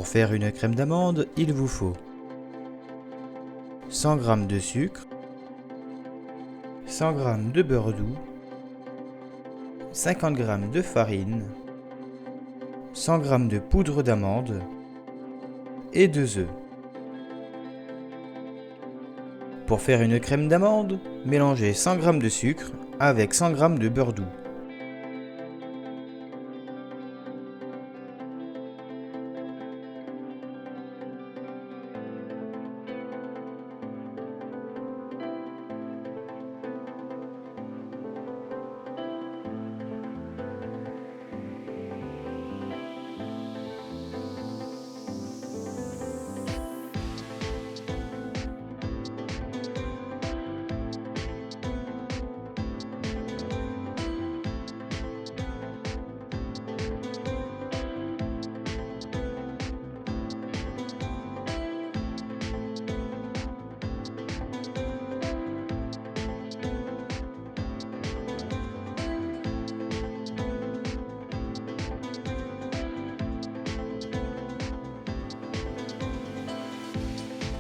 Pour faire une crème d'amande, il vous faut 100 g de sucre, 100 g de beurre doux, 50 g de farine, 100 g de poudre d'amande et 2 œufs. Pour faire une crème d'amande, mélangez 100 g de sucre avec 100 g de beurre doux.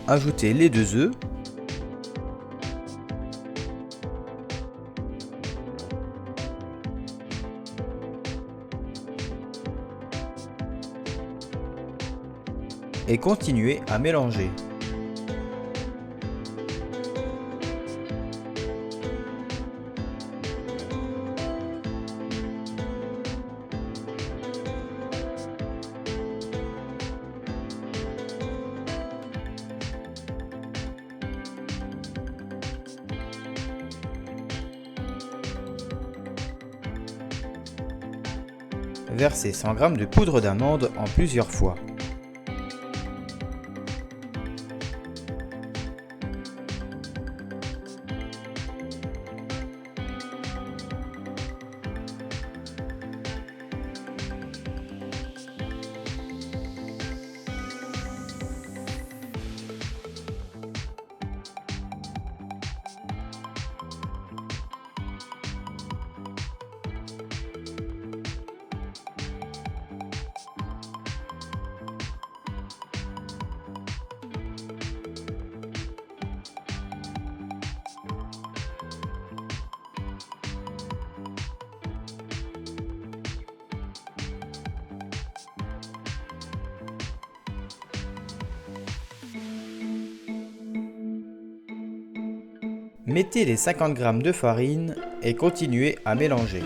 Ajoutez les 2 œufs, et continuez à mélanger. Versez 100 g de poudre d'amande en plusieurs fois. Mettez les 50 g de farine et continuez à mélanger.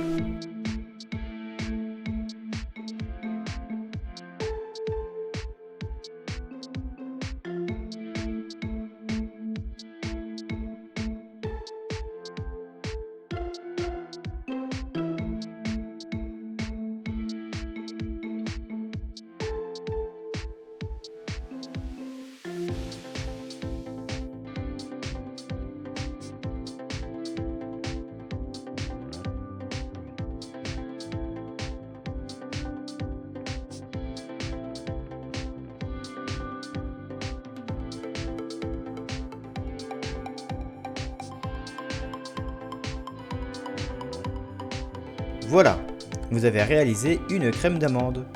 Voilà, vous avez réalisé une crème d'amande.